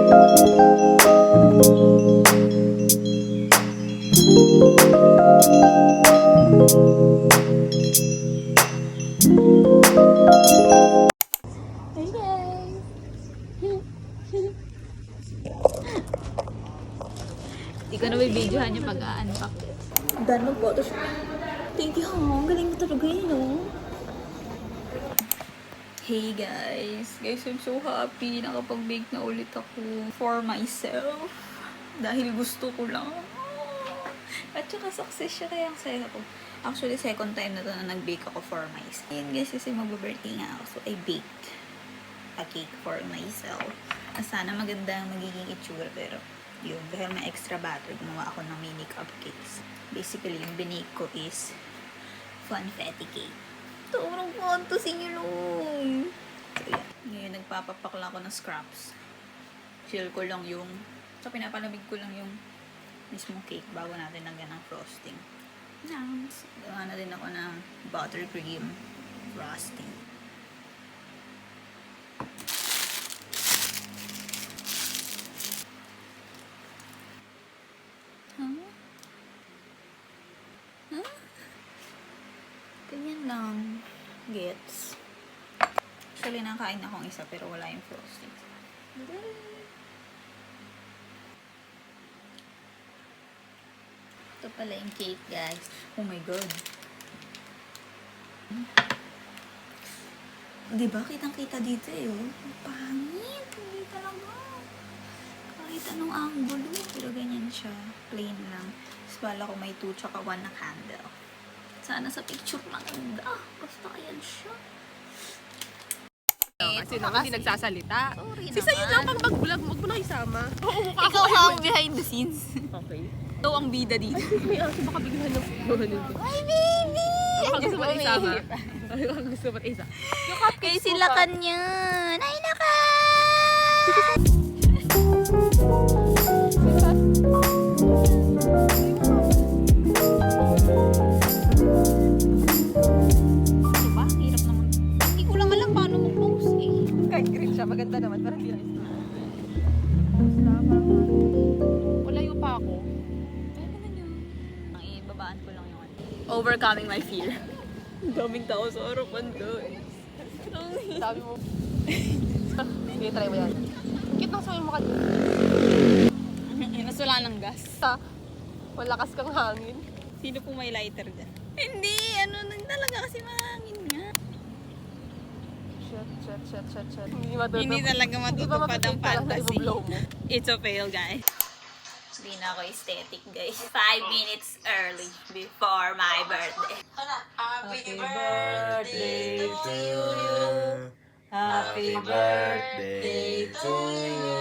Hey guys! Hindi ko na may videohan yung pag-unpack. Dan mag-photoshop. Thank you, ang galing mo talaga yun, no? Hey guys! Guys, I'm so happy. Nakapag-bake na ulit ako for myself. Dahil gusto ko lang. At saka success siya, kaya ang saya ko. Actually, second time na to na nag-bake ako for myself. Ayan guys, kasi mag-birthday nga ako. So, I baked a cake for myself. Sana maganda ang magiging itsura, pero yun, dahil may extra batter, gumawa ako ng mini cupcakes. Basically, yung binake ko is funfetti cake. Turong fantasy nyo lang. So, yan. Ngayon, nagpapapakla ako ng scraps. Chill ko lang yung, so pinapalamig ko lang yung mismong cake bago natin lagyan ng frosting. Nice. Gawa na din ako ng buttercream frosting. Ganyan lang. Gets. Actually, nakain akong isa pero wala yung frosting. Ito pala yung cake, guys. Oh my god. Diba? Kitang-kita dito eh. Oh. Pangit. Hindi talaga. Kahit anong angulo. Pero ganyan siya. Plain lang. Tapos bala ko may 2 tsaka 1 na candle. Sana sa picture maganda. Basta ayan siya. Kasi naman hindi nagsasalita. Sorry Si sa'yo naman. lang pag mag-vlog, wag mo na isama. Ikaw ang behind the scenes. Okay. Ikaw ang bida dito. May aso baka bigyan ng nito. Hi, baby! Baka gusto mo isama. Baka gusto mo isa. Yung cupcakes Kay mo sila pa. kanyan. Ay, nakan! Ano ba? Hirap naman. Hindi ko lang alam paano mag-post eh. Kahit green siya, maganda naman. Pero hindi na walayo pa ako. Ang ibabaan ko lang yung ano. Overcoming my fear. Ang daming tao sa harapan guys. Sabi mo. Sige, try mo yan. Kit nang sabi mo kanina. Mas wala ng gas. Malakas kang hangin. Sino po may lighter dyan? Hindi, ano nang talaga kasi mahangin nga. Shit. Hindi matutupad. Hindi talaga matutupad ang fantasy. Ibablow mo. It's a fail, guys. Hindi na ako aesthetic, guys. 5 minutes early before my birthday. Happy birthday to you. Happy birthday to you.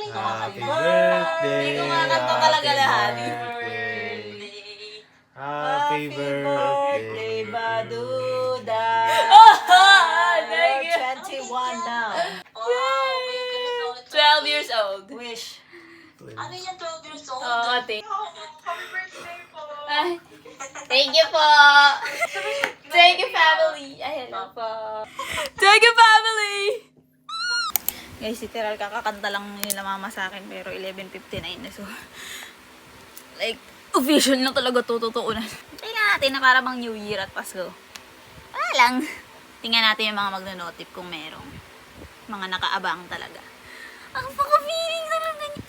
Happy Hindi ko makakanta talaga lahat. Happy birthday, Baduda. You're 21 now. 12 years old. Wish. Ano yan, 12 years old? Oo, ate. Happy birthday po! Ay, thank you po. Thank you, family. Ay, hello po. Thank you, family. Guys, literal kakakanta lang nila mama sa akin pero 11:59 na, so like official na talaga to, totoo na. Tingnan natin na para bang New Year at Pasko. Wala lang. Tingnan natin yung mga magno-notif kung merong mga nakaabang talaga. Ang paka-feeling talaga niya.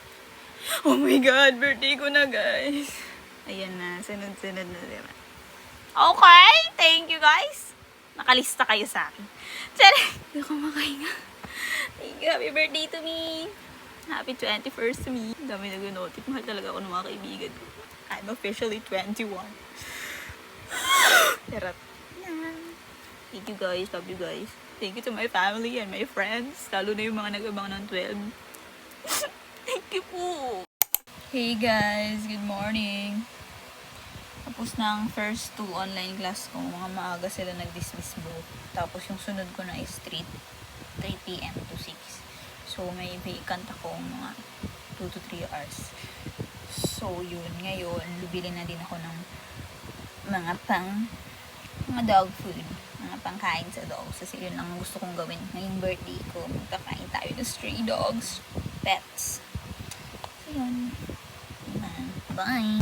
Oh my God, birthday ko na, guys. Ayan na, sunod-sunod na, diba? Okay, thank you, guys. Nakalista kayo sa akin. Tsara, hindi ako makahinga. Thank you, happy birthday to me. Happy 21st to me. Ang dami nag-notif. Mahal talaga ako ng mga kaibigan ko. I'm officially 21. Charot. Thank you, guys. Love you, guys. Thank you to my family and my friends. Lalo na yung mga nag-abang ng 12. Thank you po. Hey guys, good morning. Tapos na ang first 2 online class ko. Mga maaga sila nag-dismiss both. Tapos yung sunod ko na is 3 p.m. to 6. So may vacant ako mga 2 to 3 hours. So yun, ngayon, bibili na din ako ng mga dog food. Mga pangkain sa dogs. Kasi yun lang gusto kong gawin ngayong birthday ko. Magkakain tayo ng stray dogs. pets. So, yun. Bye!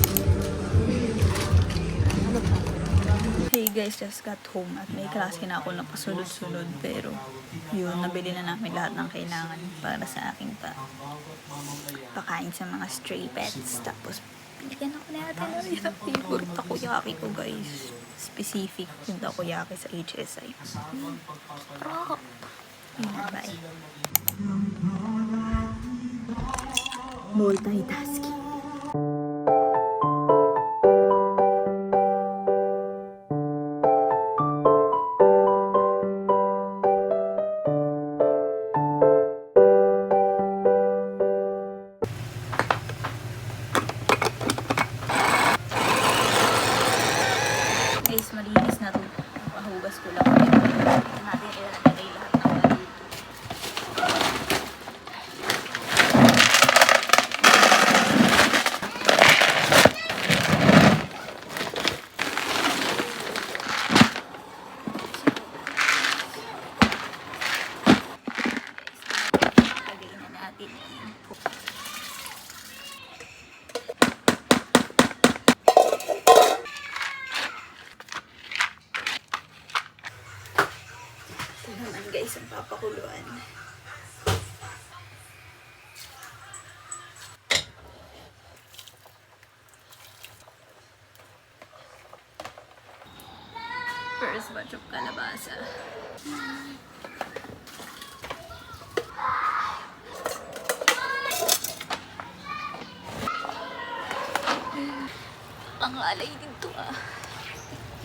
Hey guys, just got home at may klase na ako na pasunod-sunod pero yun, nabili na namin lahat ng kailangan para sa aking pakain sa mga stray pets. Tapos, binigyan ako na natin ng favorite takoyaki ko guys. Specific yung takoyaki sa HSI. Rock! Yun na, bye. Multitasking. Guys, malinis na to. Pahugas ko lang. Ito natin ilalagay lahat ng balito. Lagay na natin. Ito naman guys ang papakuluan. First batch of kalabasa. Ang alay dito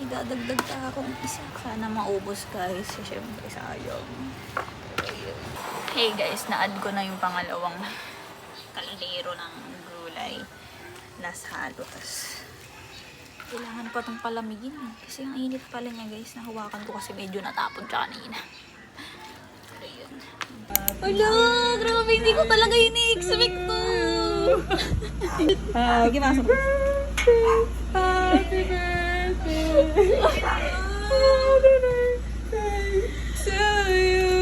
idadagdag pa akong isa. Sana maubos guys. Siyempre sayang. Hey guys, na-add ko na yung pangalawang kaldero ng gulay. Last halo. Tas kailangan pa itong palamigin kasi ang init pala niya guys. Nahawakan ko kasi medyo natapon siya kanina. Pero yun. Hala! Grabe! Hindi ko talaga ini-expect to! Sige, masok. Happy birthday! Happy birthday to you!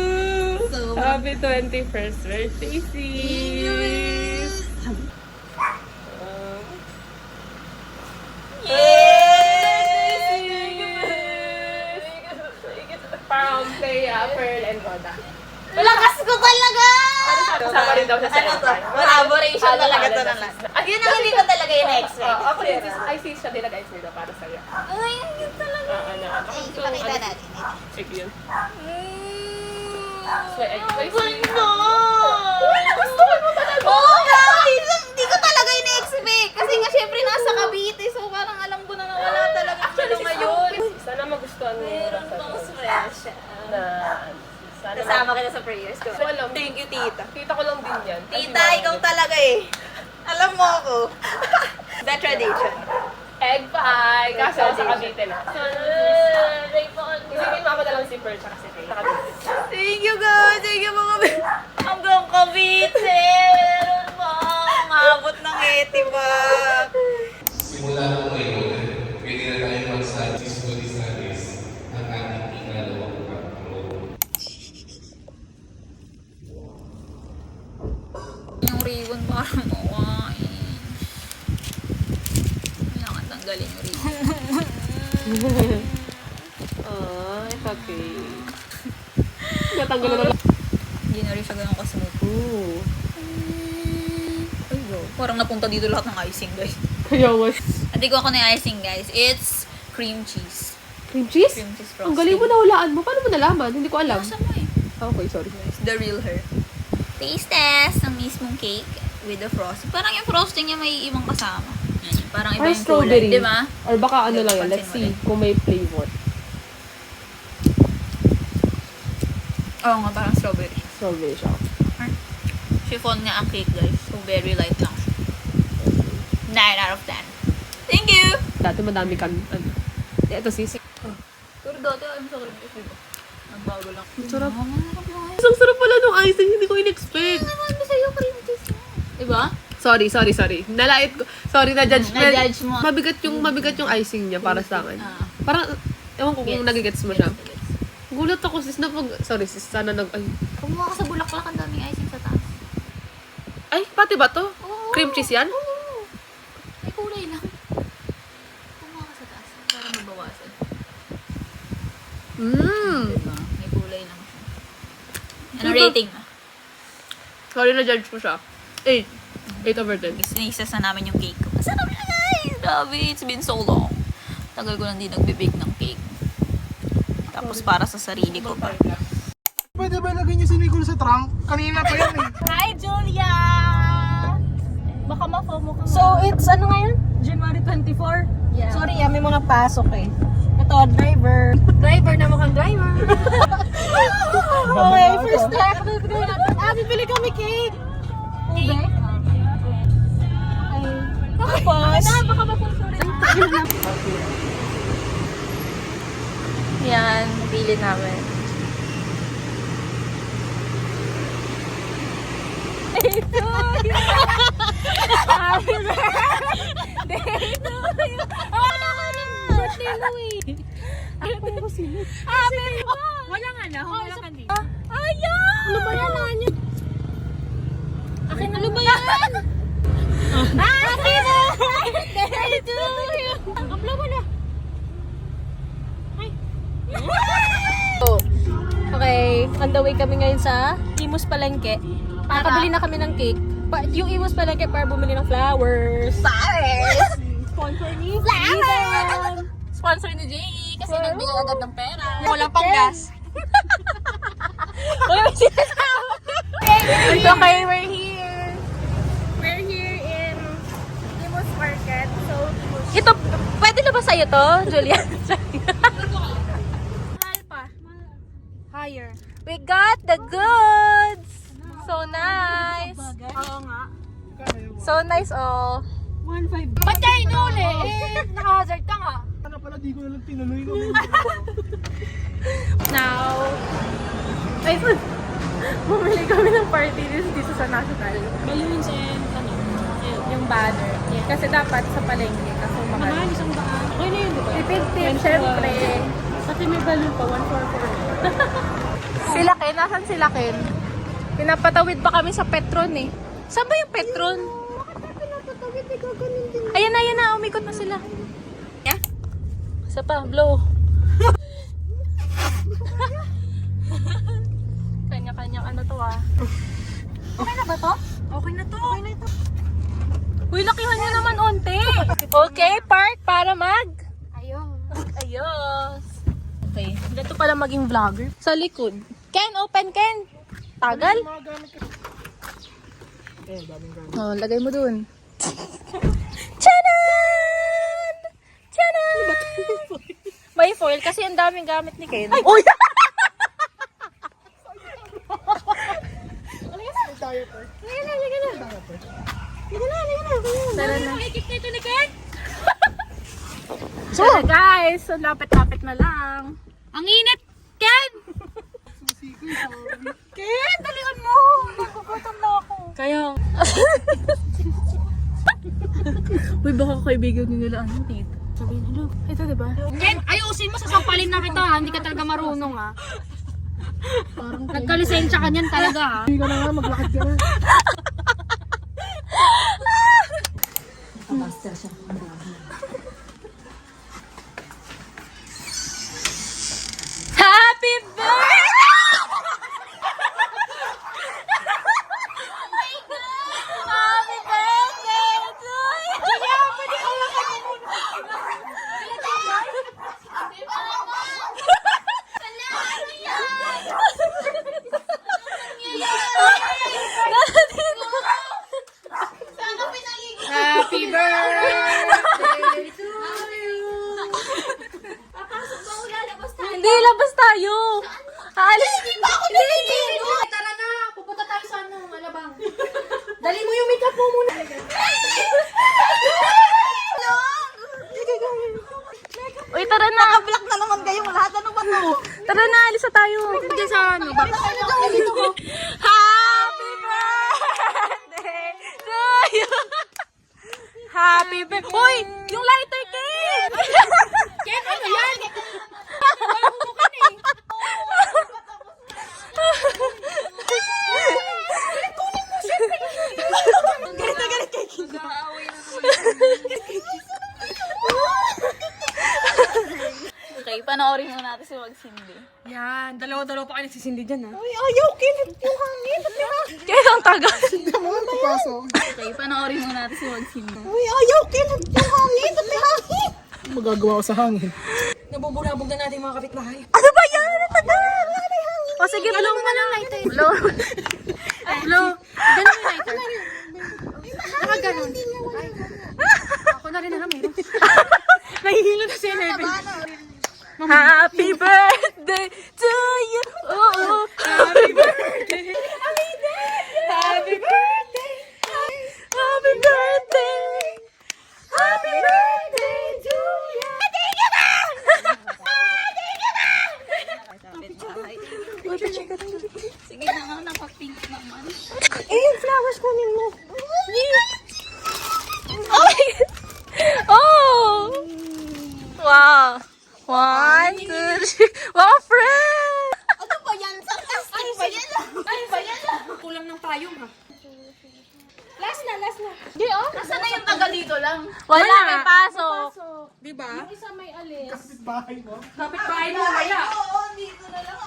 Happy 21st birthday, sis! From Thea, Pearl, and Roda. Lakas ko talaga! Kasama rin daw sa Ano to? Collaboration talaga to na lang. Yun ang hindi ko talaga in-expect. Ako rin, I see siya din nag-ice nila para sa'yo. Ay, yun talaga. Ipakita natin. Sige yun. Gusto! Nagustuhan mo talaga? Oo nga! Hindi ko talaga in-expect. Kasi nga syempre nasa Cavite. So parang alam ko na wala talaga. Actually, ngayon. Sana magustuhan mo yung Meron pang special. na sana Kasama kita sa prayers ko. So, alam, Thank you, tita. Kita ko lang din yan. Tita, ikaw talaga eh. Alam mo ako. The tradition. Egg pie! Kaso sa Cavite na. Isipin mo ako na lang si Pearl sa Cavite. Thank you guys. Thank you mga hanggang Cavite. Meron pa. Umabot ng etiba. Simula po ngayon, pwede na tayo mag-studies for the studies ng ating ikalawang pagpapalo. Yung ribbon parang mawain. Kailangan tanggalin yung ribbon. Ah, it's okay. Natanggal na lang. Hindi na rin siya ganun kasmooth. Ay, bro. Parang napunta dito lahat ng icing, guys. Kaya was. Hindi ko ako na icing, guys. It's cream cheese. Cream cheese? Cream cheese Ang frosting. galing mo, nahulaan mo. Paano mo nalaman? Hindi ko alam. Nasa mo eh. Okay, sorry. The real her. Taste test ng mismong cake with the frosting. Parang yung frosting niya may ibang kasama. Yan, parang iba Ay, yung kulay, strawberry. di ba? Or baka ano Hindi, lang yan. pansin Let's mo see rin. kung may flavor. Oo nga, parang strawberry. Strawberry siya. Chiffon nga ang cake, guys. So, very light lang siya. 9 out of 10. Thank you! Dati madami kan. Ano. Ito sis. Pero dati, I'm sorry. Ang bago lang. Sarap. Ang sarap lang. Ang sarap pala nung icing. Hindi ko in-expect. Naman ko sa'yo, cream cheese mo. Diba? Sorry. Nalait ko. Sorry, na-judge. Na-judge mo. Mabigat yung icing niya para sa akin. Ah. Parang, ewan ko kung Gets. nagigets mo siya. Gulat ako sis na pag, sorry sis, sana ay, Kumuha ka sa bulaklak, ang daming icing sa taas. Chocolate ba to? Oo. Cream cheese yan? Oo. May kulay lang. Kumuha ka sa taas para mabawasan. Diba? May kulay lang siya. Ano rating mo? Sorry na judge ko siya. 8. 8 over 10. Sinisas na namin yung cake ko. Masarap na guys! Grabe, it's been so long. Tagal ko lang din nagbibake ng cake. Tapos para sa sarili ko pa. Pwede ba lagay niyo si Nicole sa trunk? Kanina pa yan eh. Hi, Julia! Baka ma-FOMO ka. So, it's ano ngayon? January 24? Yeah. Sorry, may mga pasok eh. Ito, driver. Driver na mukhang driver. Okay, first step. Bibili kami cake. Okay. Tapos, Baka ma-FOMO. Yan, pili namin. Happy birthday to you! Wala ka ng birthday mo eh! Happy birthday! Walang ano? Walang kandi? Ayaw! Ano ba yan? Akin ano ba yan? Happy birthday to you! Kapla mo na! okay, on the way kami ngayon sa Imus Palengke. Nakabili na kami ng cake. Yung Imus Palengke para bumili ng flowers. Flowers! Sponsor ni Flowers! Sponsor ni Jay kasi nagbigay agad ng pera. Walang panggas. Wala sinasabi. It's okay, we're here. We're here in Imus Market. So, Ito, pwede na ba sa'yo to, Julia? mahal pa. Higher. We got the goods! So nice! Oo nga. So nice, oh. 1.5. Ba't kayo inuli? Naka-hazard ka nga. Ano pala, di ko na lang tinuloy na. Now, ay, bumili kami ng party list dito sa National. Balloons and ano? Yung banner. Kasi dapat sa palengke. Kasi mahal. Isang daan. Okay na yun, di ba? Tipid-tip, syempre. Pati may balloon pa, 144. Sila Ken, nasan sila Ken? Pinapatawid pa kami sa Petron eh. Saan ba yung Petron? Ayan na, umikot na sila. Yeah? Isa pa, blow. Kanya-kanyang ano to ah. Okay na ba to? Okay na to. Uy, lakihan nyo naman onte. Okay, park para mag... Ayos. Okay, ganito pala maging vlogger. Sa likod. Ken, open Ken. Tagal. Oh, lagay mo dun. Charan! Charan! May foil kasi ang daming gamit ni Ken. Uy! Tara na. So, guys, so lapit-lapit na lang. Ang init, Ken! Ken, dalihan mo! Nagugutom na ako. Kaya. Uy, baka kaibigan nila ano dito. Sabihin, hello. Ito, diba? Ken, ayusin mo, sasampalin na kita ha. Hindi ka talaga marunong ha. Nagkalisensya ka niyan talaga ha. Hindi ka na nga, maglakad ka na. Happy birthday! Happy birthday to you! Kaya, pwede ka lang Happy birthday to you! Hindi, labas tayo. Aalis. Hindi. Tara na, pupunta tayo sa ano, Malabang. Dali mo yung makeup mo muna. Uy, tara na. Black na naman kayo, lahat ano ba to? Tara na, alis na tayo. Hindi sa ano, baka Happy birthday to you. Happy birthday. Uy, yung lighter, Ken. Ken, ano yan? Okay, panoorin mo natin si Magsindi. Yan, dalawa-dalawa pa kayo nagsisindi dyan, ha? Kaya ang tagal. Hindi mo lang papasok. Okay, panoorin mo natin si Magsindi. Magagawa ko sa hangin. Nabubulabog na natin mga kapitbahay. Ano ba yan? Tagal! O sige, blow mo na lighter. Blow. Hello? Ganun yung lighter. Baka ganun. Ako na rin alam eh. Nahihilo na si Eleven. Happy birthday to you. Oh, happy birthday. Happy birthday. Happy birthday. Happy birthday to you. Sige na nga, napapink naman. yung flowers kunin mo. Oh my God. Oh! Wow! 1, 2, 3. Wow, friend! Ano ba yan? Sarcastic ba yan? Ano ba yan? Kulang ng payong, ha? Last na. Nasaan na yung taga dito lang? Wala, may pasok. Di ba? Isa may alis. Bahay mo. Kapitbahay mo, kaya. Oo, dito na lang.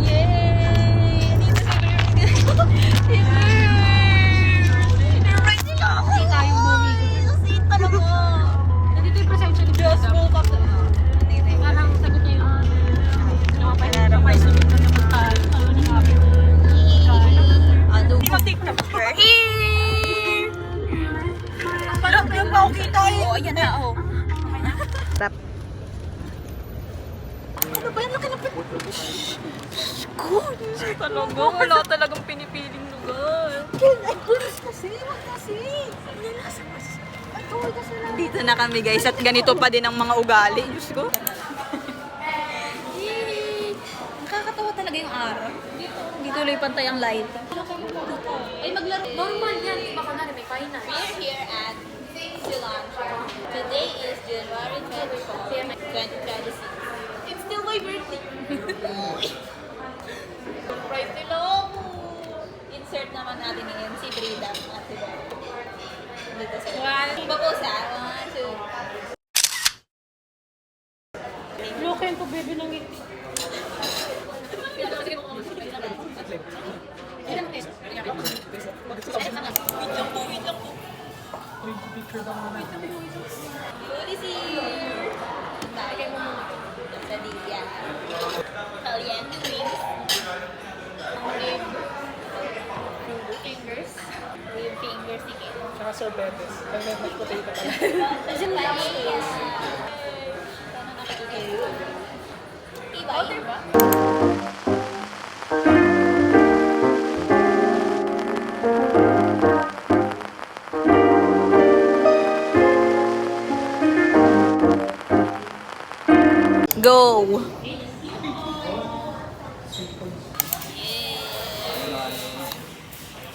Yay! Dito si Bird. Si Bird! Hindi tayo bumigil. Sweet talaga. Nandito yung presensya ni Diyos ko ka. Parang sagot niya yung may sunod na naman tayo. Ano? TikTok. We're here! Parang yung pa kita eh. Oo, ayan na, oh. Rap. Ano ba yan? Laki na Good! Talaga, wala talagang pinipiling lugar. Dito na kami guys at ganito pa din ang mga ugali. Diyos ko. Nakakatawa talaga yung araw. Hindi tuloy pantay ang light. Ay, maglaro. Normal yan. Baka na may finance. We're here at Cilantro. Today is January 24, 2026. It's still my birthday. Surprise nila ako. Insert naman natin ngayon si Brida at si Bob. Dito sila. Iba po sa 1, 2. Loken ko, baby, ng ngiti. Food is here. Bakit mo muna? Quesadilla. Caliente wings. Fingers. Yung fingers ni Kim. Tsaka sorbetes. Ay, may mashed potato pala. Kasi paella. Paano nakikita? Iba. Go!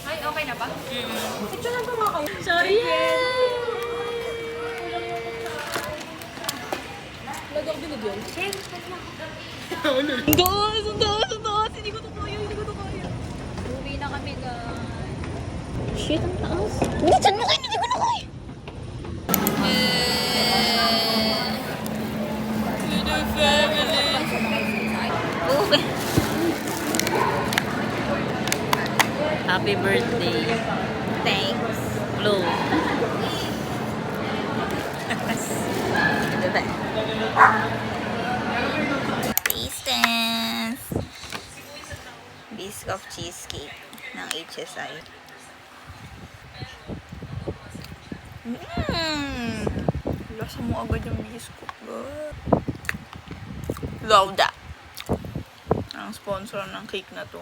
Ay, okay na ba? Picture lang ba mga kayo? Sorry! Lagak binigyan. Ang taas! Ang taas! Ang taas! Hindi ko to kaya! Hindi ko to kaya! Uwi na kami guys. Shit, ang taas. Minsan mo kayo! Hindi ko na kaya! Okay. Happy birthday. Thanks. Blue. Diba? Taste test. Biscuit cheesecake ng HSI. Lasa mo agad yung biscuit ba? Love that. Ang sponsor ng cake na to.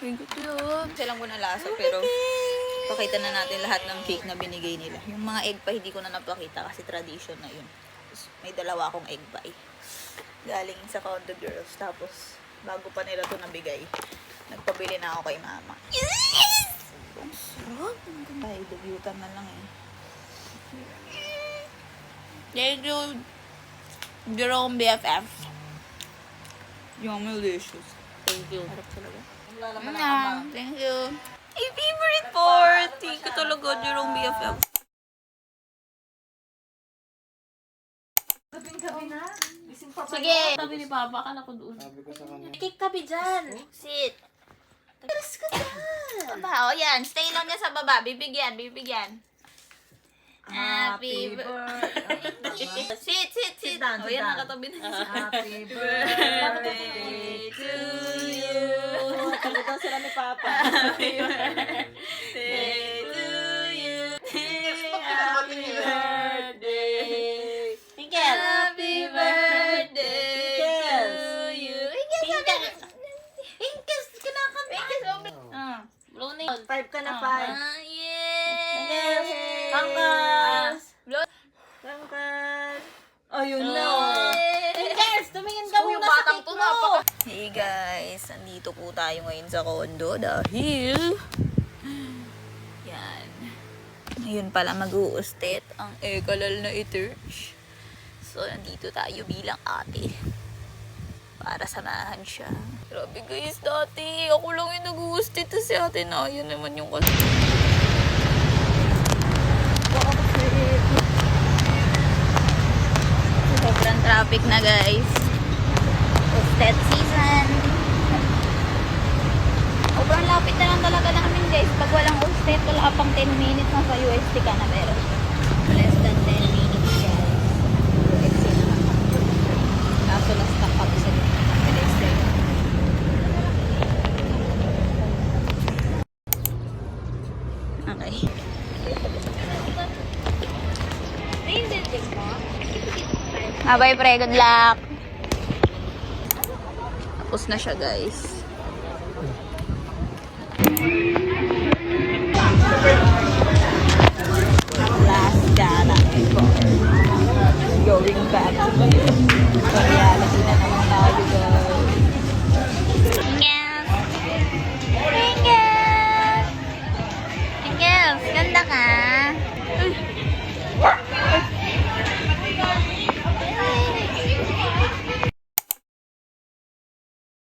Ay, good yun. Silang ko na lasa pero pakita na natin lahat ng cake na binigay nila. Yung mga egg pie hindi ko na napakita kasi tradition na yun. May dalawa akong egg pie. Galing sa Condo Girls. Tapos bago pa nila to nabigay, nagpabili na ako kay mama. Yes! Ang sarap. Ay, dugyutan na lang eh. Thank you, Jerome BFF. Yummy delicious. Thank you. Thank you. Ay, favorite part. Thank you talaga, Jerome BFF. Sige. Sabi ni Papa, ka na ko doon. Kick ka dyan. Sit. Tagas ka dyan. Aba, o yan. Stay lang niya sa baba. Bibigyan. Happy birthday. Sit. O yan, nakatabi na siya. Happy birthday to you. Sabi daw sila ni Papa. Happy birthday to you. Happy birthday. Tingkel. Happy birthday to you. Inkes, kinakanta. Blow na yun. 5 ka na, 5. Yes. Angkas. Angkas. Ayun na. Tingkel, tumingin ka Yung muna sa batang cake to mo. Hey guys, andito po tayo ngayon sa condo dahil yan. Ngayon pala mag-uustet ang ekalal na iturch. So, nandito tayo bilang ate para samahan siya. Grabe guys, dati ako lang yung nag-uustet si ate na. Yan naman yung kasi. Sobrang traffic na guys. Usted season. Sobrang lapit na lang talaga namin guys. Pag walang usted, wala pang 10 minutes na sa UST ka na meron. Less than 10 minutes guys. Exit na. Kaso na-stuck kami sa pedestrian. Okay. Bye pre, good luck. Tapos na siya guys.